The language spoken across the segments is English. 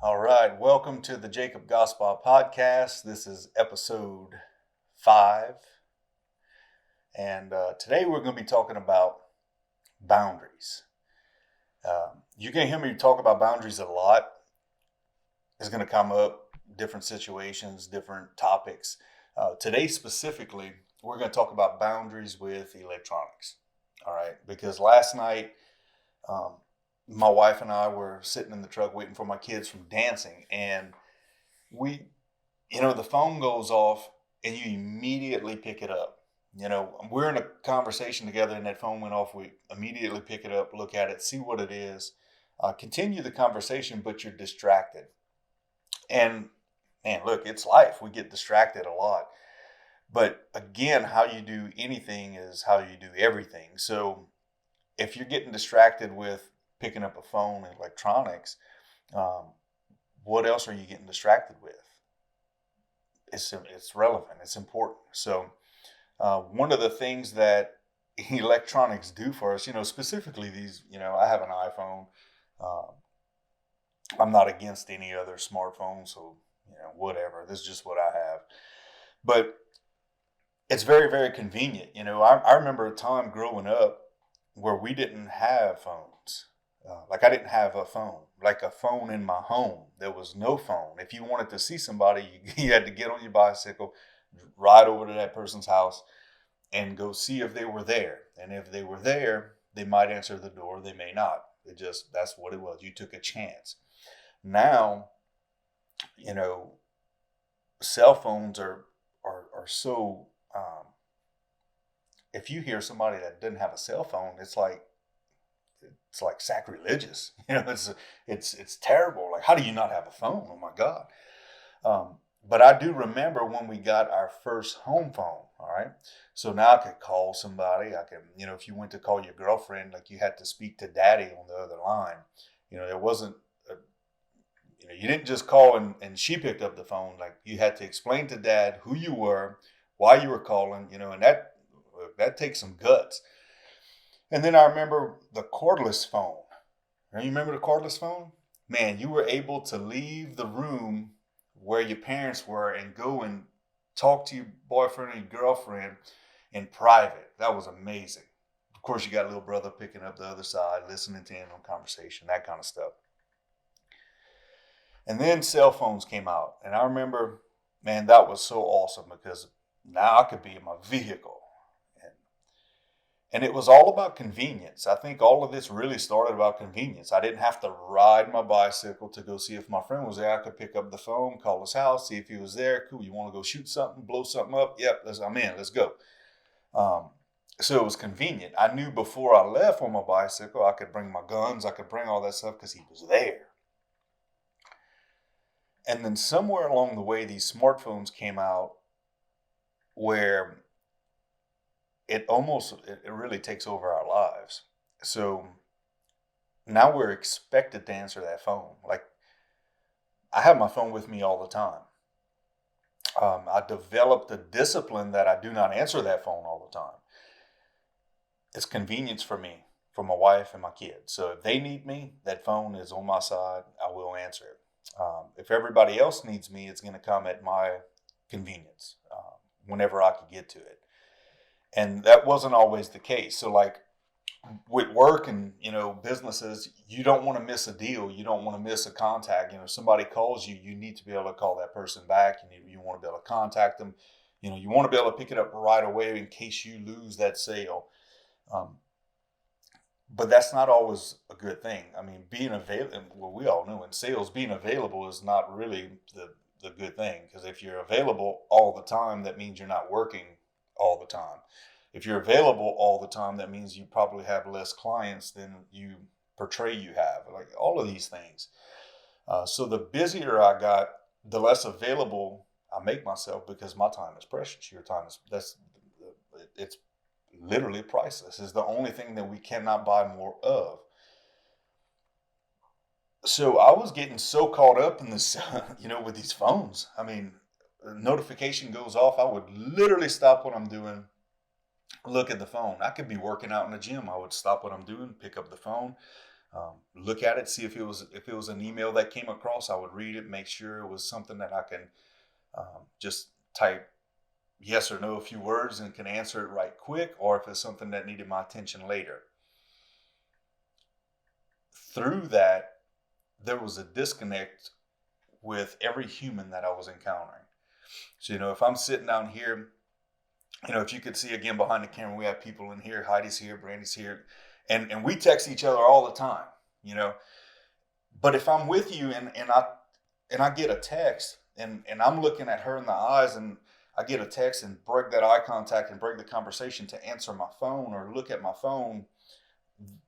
All right, welcome to the Jacob Gospel Podcast. This is episode 5, and today we're going to be talking about boundaries. You're going to hear me talk about boundaries a lot. It's going to come up, different situations, different topics. Today specifically, we're going to talk about boundaries with electronics. All right, because last night, my wife and I were sitting in the truck waiting for my kids from dancing, and the phone goes off and you immediately pick it up. We're in a conversation together and that phone went off. We immediately pick it up, look at it, see what it is, continue the conversation, but you're distracted. And man, look, it's life. We get distracted a lot. But again, how you do anything is how you do everything. So if you're getting distracted with picking up a phone and electronics, what else are you getting distracted with? It's relevant. It's important. So one of the things that electronics do for us, specifically these, I have an iPhone. I'm not against any other smartphone, so whatever. This is just what I have. But it's very, very convenient. I remember a time growing up where we didn't have phones. Like I didn't have a phone, like a phone in my home. There was no phone. If you wanted to see somebody, you had to get on your bicycle, ride over to that person's house, and go see if they were there. And if they were there, they might answer the door. They may not. That's what it was. You took a chance. Now, cell phones are so. If you hear somebody that doesn't have a cell phone, it's like sacrilegious. It's terrible. Like, how do you not have a phone? Oh my God. But I do remember when we got our first home phone. All right. So now I could call somebody. I can, if you went to call your girlfriend, like you had to speak to daddy on the other line. There wasn't, you didn't just call and she picked up the phone. Like you had to explain to dad who you were, why you were calling, and that takes some guts. And then I remember the cordless phone. You remember the cordless phone? Man, you were able to leave the room where your parents were and go and talk to your boyfriend or your girlfriend in private. That was amazing. Of course, you got little brother picking up the other side, listening to in on conversation, that kind of stuff. And then cell phones came out. And I remember, man, that was so awesome because now I could be in my vehicle. And it was all about convenience. I think all of this really started about convenience. I didn't have to ride my bicycle to go see if my friend was there. I could pick up the phone, call his house, see if he was there. Cool, you want to go shoot something, blow something up? Yep, I'm in, let's go. So it was convenient. I knew before I left on my bicycle, I could bring my guns, I could bring all that stuff because he was there. And then somewhere along the way, these smartphones came out where it really takes over our lives. So now we're expected to answer that phone. Like I have my phone with me all the time. I developed a discipline that I do not answer that phone all the time. It's convenience for me, for my wife and my kids. So if they need me, that phone is on my side. I will answer it. If everybody else needs me, it's going to come at my convenience whenever I can get to it. And that wasn't always the case. So like with work and, businesses, you don't want to miss a deal. You don't want to miss a contact. Somebody calls you, you need to be able to call that person back. You want to be able to contact them. You want to be able to pick it up right away in case you lose that sale. But that's not always a good thing. I mean, being available, well, we all know in sales, being available is not really the good thing. Because if you're available all the time, that means you're not working all the time. If you're available all the time, that means you probably have less clients than you portray you have. Like all of these things. So the busier I got, the less available I make myself because my time is precious. Your time it's literally priceless. It's the only thing that we cannot buy more of. So I was getting so caught up in this, with these phones. I mean, a notification goes off. I would literally stop what I'm doing, look at the phone. I could be working out in the gym. I would stop what I'm doing, pick up the phone, look at it, see if it was an email that came across. I would read it, make sure it was something that I can just type yes or no a few words and can answer it right quick, or if it's something that needed my attention later. Through that, there was a disconnect with every human that I was encountering. So, if I'm sitting down here, if you could see again behind the camera, we have people in here. Heidi's here, Brandy's here, and we text each other all the time. You know, but if I'm with you and I get a text and I'm looking at her in the eyes and I get a text and break that eye contact and break the conversation to answer my phone or look at my phone,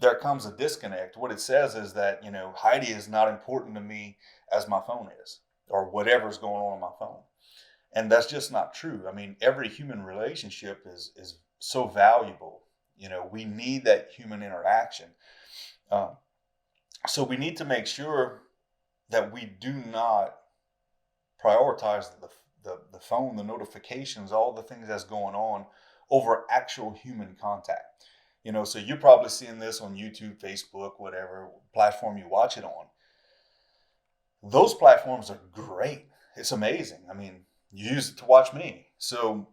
there comes a disconnect. What it says is that, Heidi is not important to me as my phone is, or whatever's going on my phone. And that's just not true. I mean, every human relationship is so valuable. We need that human interaction. Um, so we need to make sure that we do not prioritize the phone, the notifications, all the things that's going on over actual human contact. So you're probably seeing this on YouTube, Facebook, whatever platform you watch it on. Those platforms are great. It's amazing. I mean, you use it to watch me. So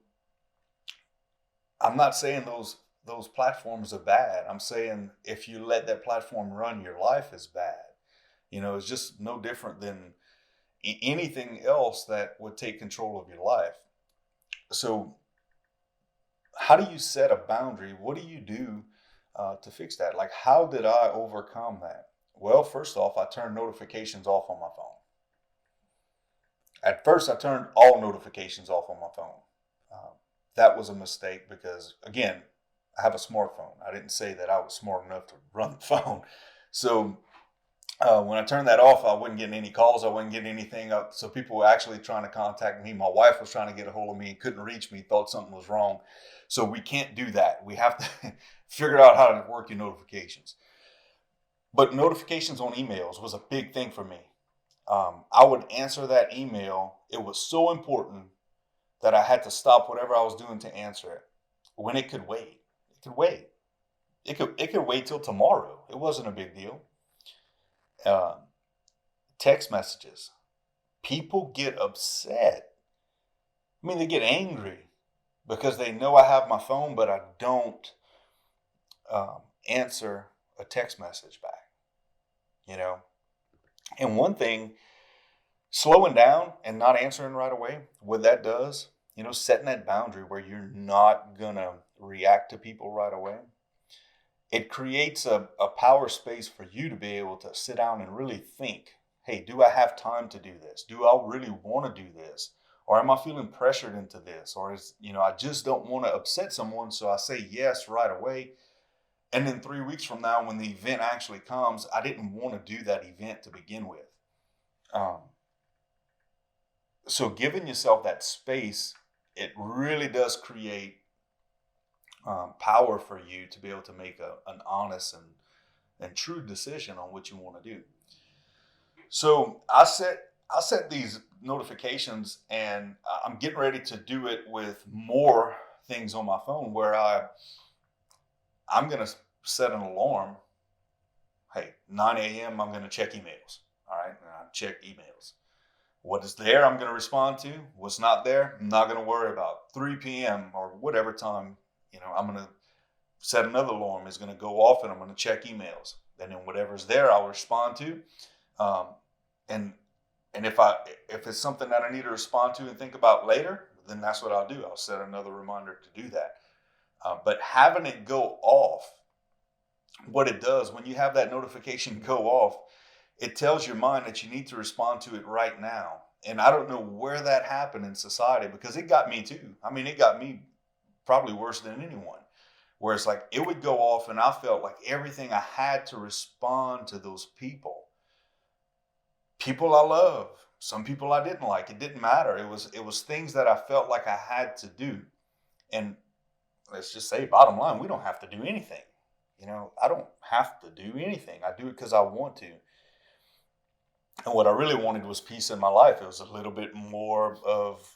I'm not saying those platforms are bad. I'm saying if you let that platform run your life is bad. It's just no different than anything else that would take control of your life. So how do you set a boundary? What do you do to fix that? Like, how did I overcome that? Well, first off, I turned notifications off on my phone. At first, I turned all notifications off on my phone. Um, that was a mistake because, again, I have a smartphone. I didn't say that I was smart enough to run the phone. So when I turned that off, I wasn't getting any calls. I wasn't getting anything up. So people were actually trying to contact me. My wife was trying to get a hold of me and couldn't reach me, thought something was wrong. So we can't do that. We have to figure out how to work your notifications. But notifications on emails was a big thing for me. I would answer that email. It was so important that I had to stop whatever I was doing to answer it when it could wait. It could wait. It could wait till tomorrow. It wasn't a big deal. Uh, Text messages. People get upset. I mean, they get angry because they know I have my phone, but I don't answer a text message back. You know, and one thing, slowing down and not answering right away, what that does, setting that boundary where you're not gonna react to people right away, it creates a power space for you to be able to sit down and really think, hey, do I have time to do this? Do I really want to do this? Or am I feeling pressured into this? Or I just don't want to upset someone, so I say yes right away. And then 3 weeks from now, when the event actually comes, I didn't want to do that event to begin with. Um, so giving yourself that space, it really does create power for you to be able to make an honest and true decision on what you want to do. So I set these notifications, and I'm getting ready to do it with more things on my phone where I'm going to set an alarm. Hey, 9 a.m. I'm going to check emails. All right, and I check emails. What is there, I'm going to respond to. What's not there, I'm not going to worry about. 3 p.m. or whatever time, I'm going to set another alarm. Is going to go off, and I'm going to check emails. And then whatever's there, I'll respond to. Um, and if it's something that I need to respond to and think about later, then that's what I'll do. I'll set another reminder to do that. But having it go off, what it does when you have that notification go off, it tells your mind that you need to respond to it right now. And I don't know where that happened in society, because it got me too. I mean, it got me probably worse than anyone, where it's like it would go off and I felt like everything I had to respond to those people. People I love, some people I didn't like. It didn't matter. It was things that I felt like I had to do. And let's just say, bottom line, we don't have to do anything. I don't have to do anything. I do it because I want to. And what I really wanted was peace in my life. It was a little bit more of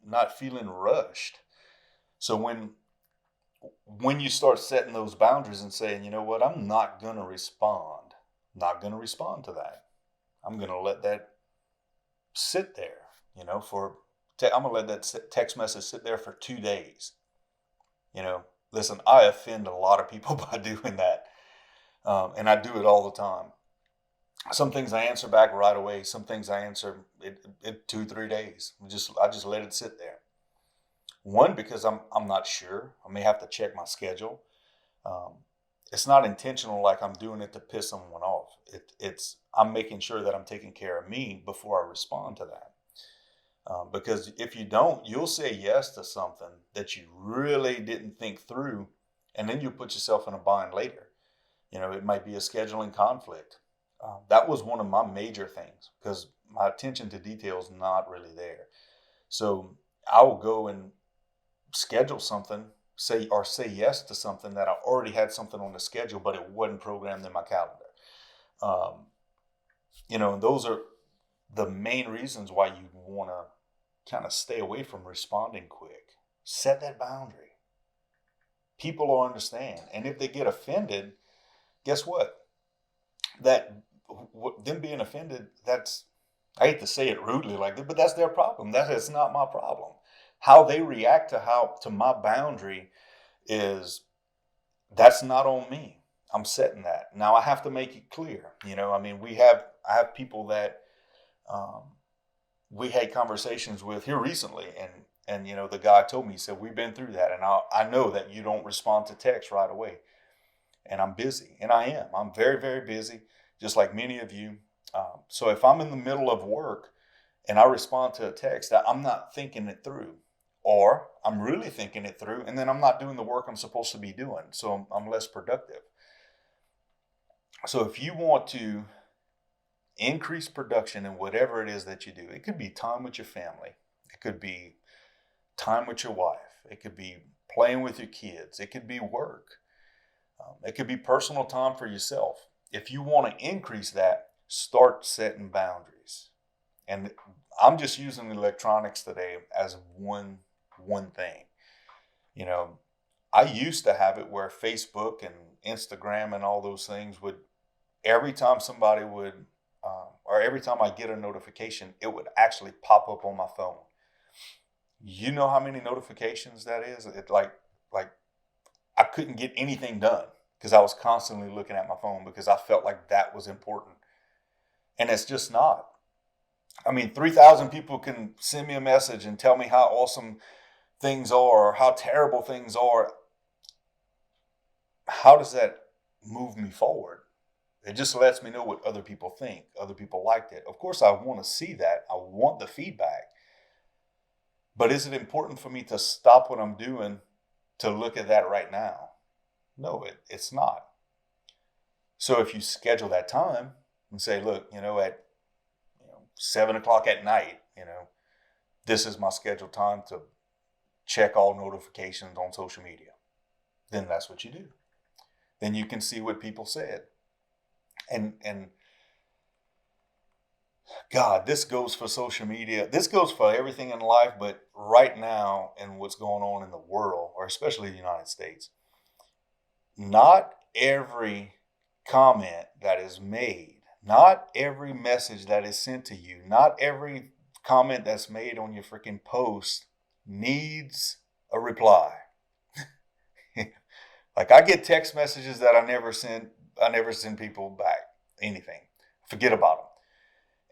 not feeling rushed. So when you start setting those boundaries and saying, you know what, I'm not going to respond, not going to respond to that. I'm going to let that sit there, I'm going to let that text message sit there for 2 days. Listen, I offend a lot of people by doing that. And I do it all the time. Some things I answer back right away. Some things I answer in 2-3 days. I just let it sit there. One, because I'm not sure. I may have to check my schedule. Um, it's not intentional, like I'm doing it to piss someone off. I'm making sure that I'm taking care of me before I respond to that. Because if you don't, you'll say yes to something that you really didn't think through, and then you'll put yourself in a bind later. It might be a scheduling conflict. That was one of my major things because my attention to detail is not really there. So I will go and schedule something, say yes to something that I already had something on the schedule, but it wasn't programmed in my calendar. And those are the main reasons why you want to kind of stay away from responding quick. Set that boundary. People will understand. And if they get offended, guess what? Them being offended, I hate to say it rudely like that, but that's their problem. That is not my problem. How they react to my boundary that's not on me. I'm setting that. Now I have to make it clear. I have people that we had conversations with here recently, and the guy told me, he said, we've been through that, and I know that you don't respond to text right away, and I'm busy, and I am. I'm very, very busy, just like many of you. So if I'm in the middle of work and I respond to a text, I'm not thinking it through, or I'm really thinking it through, and then I'm not doing the work I'm supposed to be doing, so I'm less productive. So if you want to increase production in whatever it is that you do, it could be time with your family, it could be time with your wife, it could be playing with your kids, it could be work, it could be personal time for yourself. If you want to increase that, start setting boundaries. And I'm just using electronics today as one thing. I used to have it where Facebook and Instagram and all those things would, every time somebody would, or every time I get a notification, it would actually pop up on my phone. You know how many notifications that is? It like I couldn't get anything done because I was constantly looking at my phone because I felt like that was important. And it's just not. 3,000 people can send me a message and tell me how awesome things are or how terrible things are. How does that move me forward? It just lets me know what other people think. Other people liked it. Of course, I want to see that. I want the feedback. But is it important for me to stop what I'm doing to look at that right now? No, it's not. So if you schedule that time and say, look, at 7 o'clock at night, this is my scheduled time to check all notifications on social media, then that's what you do. Then you can see what people said. And God, this goes for social media. This goes for everything in life, but right now and what's going on in the world, or especially the United States, not every comment that is made, not every message that is sent to you, not every comment that's made on your freaking post needs a reply. Like I get text messages that I never send people back anything. Forget about them.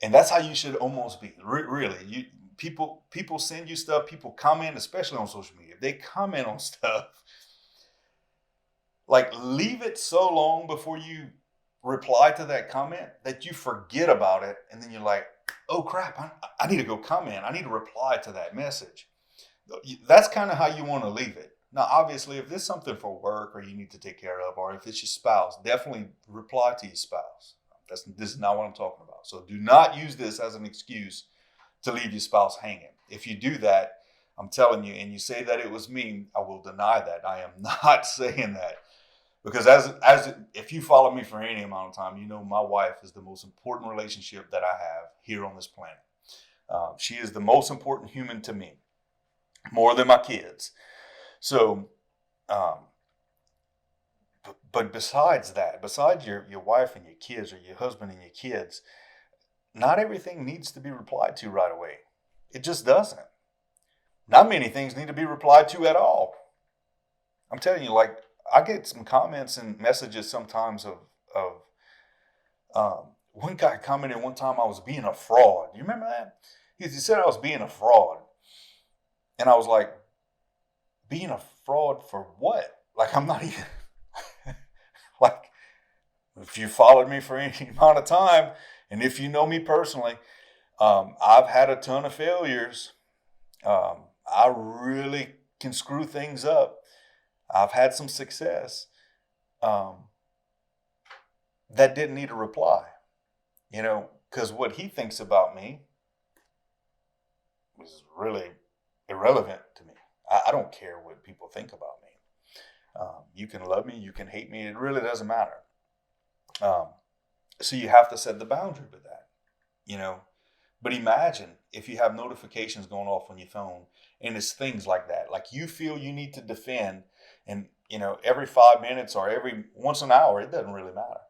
And that's how you should almost be. Really, people send you stuff. People comment, especially on social media. They comment on stuff. Like leave it so long before you reply to that comment that you forget about it, and then you're like, "Oh crap! I need to go comment. I need to reply to that message." That's kind of how you want to leave it. Now, obviously, if it's something for work or you need to take care of, or if it's your spouse, definitely reply to your spouse. This is not what I'm talking about. So do not use this as an excuse to leave your spouse hanging. If you do that, I'm telling you, and you say that it was me, I will deny that. I am not saying that. Because as if you follow me for any amount of time, you know my wife is the most important relationship that I have here on this planet. She is the most important human to me, more than my kids. So, um, but besides that, besides your wife and your kids, or your husband and your kids, not everything needs to be replied to right away. It just doesn't. Not many things need to be replied to at all. I'm telling you, like, I get some comments and messages sometimes of one guy commented one time I was being a fraud. You remember that? He said I was being a fraud. And I was like, being a fraud for what? Like, I'm not even, like, if you followed me for any amount of time, and if you know me personally, I've had a ton of failures. I really can screw things up. I've had some success that didn't need a reply, because what he thinks about me is really irrelevant to me. I don't care what people think about me. You can love me, you can hate me. It really doesn't matter. So you have to set the boundary with that. But imagine if you have notifications going off on your phone and it's things like that. Like you feel you need to defend, and every 5 minutes or every once an hour, it doesn't really matter.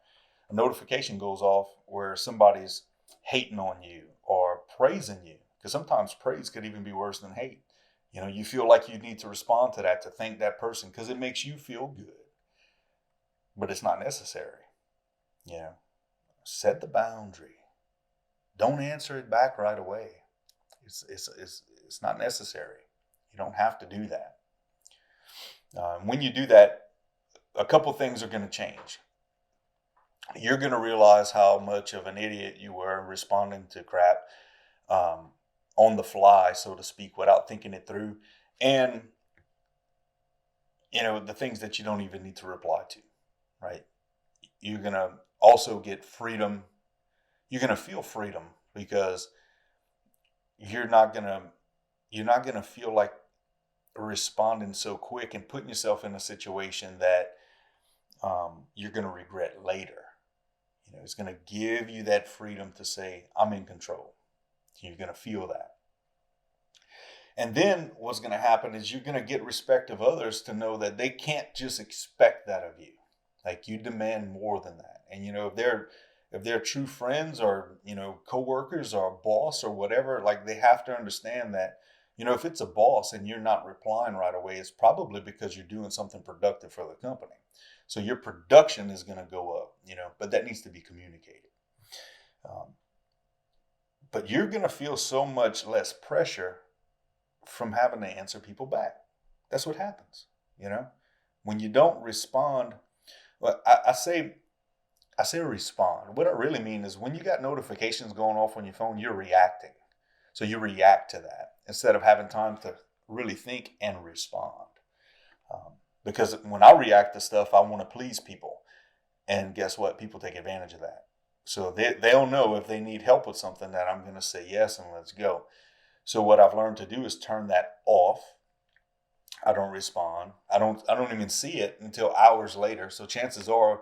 A notification goes off where somebody's hating on you or praising you. Because sometimes praise could even be worse than hate. You feel like you need to respond to that, to thank that person because it makes you feel good. But it's not necessary. Set the boundary. Don't answer it back right away. It's not necessary. You don't have to do that. When you do that, a couple things are going to change. You're going to realize how much of an idiot you were responding to crap on the fly, so to speak, without thinking it through. And, the things that you don't even need to reply to, right? You're going to also get freedom. You're going to feel freedom because you're not going to feel like responding so quick and putting yourself in a situation that you're going to regret later. It's going to give you that freedom to say, I'm in control. You're going to feel that. And then what's going to happen is you're going to get respect of others to know that they can't just expect that of you. Like you demand more than that. And, if they're true friends or, coworkers or boss or whatever, like they have to understand that, if it's a boss and you're not replying right away, it's probably because you're doing something productive for the company. So your production is going to go up, but that needs to be communicated. But you're going to feel so much less pressure from having to answer people back. That's what happens, when you don't respond. Well, I say respond. What I really mean is when you got notifications going off on your phone, you're reacting. So you react to that instead of having time to really think and respond. Because when I react to stuff, I want to please people. And guess what? People take advantage of that. So they'll know if they need help with something that I'm going to say yes and let's go. So what I've learned to do is turn that off. I don't respond. I don't even see it until hours later. So chances are,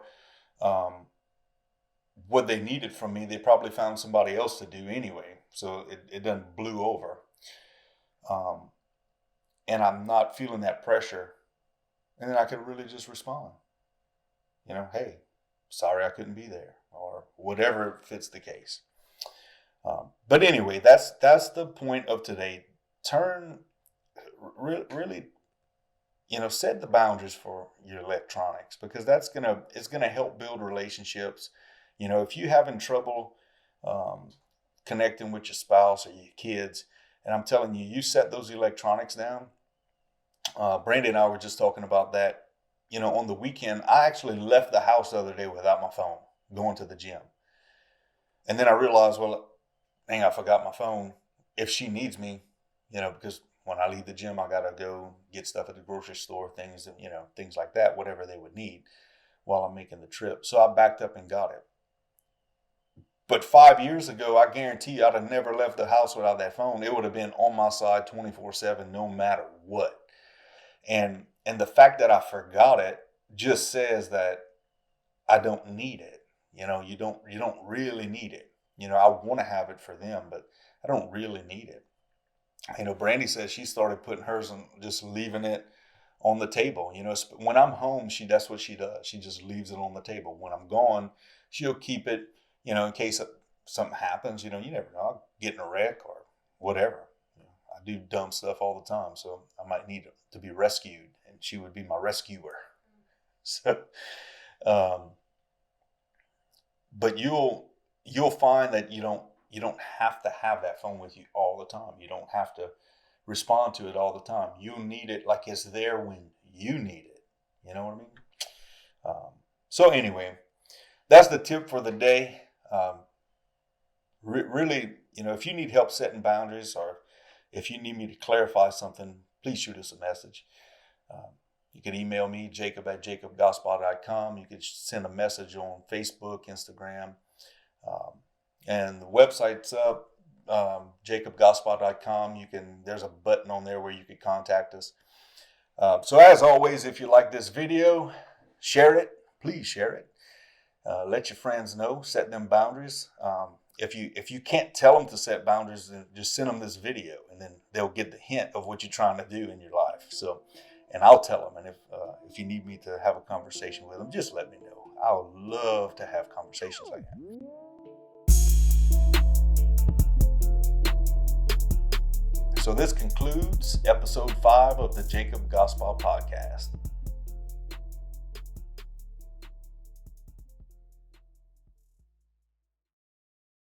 what they needed from me, they probably found somebody else to do anyway. So it done blew over. And I'm not feeling that pressure. And then I can really just respond. Hey, sorry I couldn't be there, or whatever fits the case. But anyway, that's the point of today. Really, set the boundaries for your electronics, because it's gonna help build relationships. If you're having trouble connecting with your spouse or your kids, and I'm telling you, you set those electronics down. Brandy and I were just talking about that. On the weekend, I actually left the house the other day without my phone, going to the gym. And then I realized, well, dang, I forgot my phone. If she needs me, because when I leave the gym, I got to go get stuff at the grocery store, things like that, whatever they would need while I'm making the trip. So I backed up and got it. But 5 years ago, I guarantee you I'd have never left the house without that phone. It would have been on my side 24/7, no matter what. And the fact that I forgot it just says that I don't need it. You don't really need it. I want to have it for them, but I don't really need it. Brandy says she started putting hers and just leaving it on the table. When I'm home, that's what she does. She just leaves it on the table. When I'm gone, she'll keep it, in case something happens. You never know. I'll get in a wreck or whatever. I do dumb stuff all the time, so I might need to be rescued, and she would be my rescuer. So, but you'll find that you don't have to have that phone with you all the time. You don't have to respond to it all the time. You need it like it's there when you need it. You know what I mean? So anyway, that's the tip for the day. Really, if you need help setting boundaries, or if you need me to clarify something, please shoot us a message. You can email me, jacob@jacobgospel.com. You can send a message on Facebook, Instagram. And the website's up, jacobgospel.com. There's a button on there where you can contact us. So as always, if you like this video, share it. Please share it. Let your friends know. Set them boundaries. If you can't tell them to set boundaries, then just send them this video, and then they'll get the hint of what you're trying to do in your life. So, and I'll tell them. And if you need me to have a conversation with them, just let me know. I would love to have conversations like that. So this concludes episode 5 of the Jacob Gospel Podcast.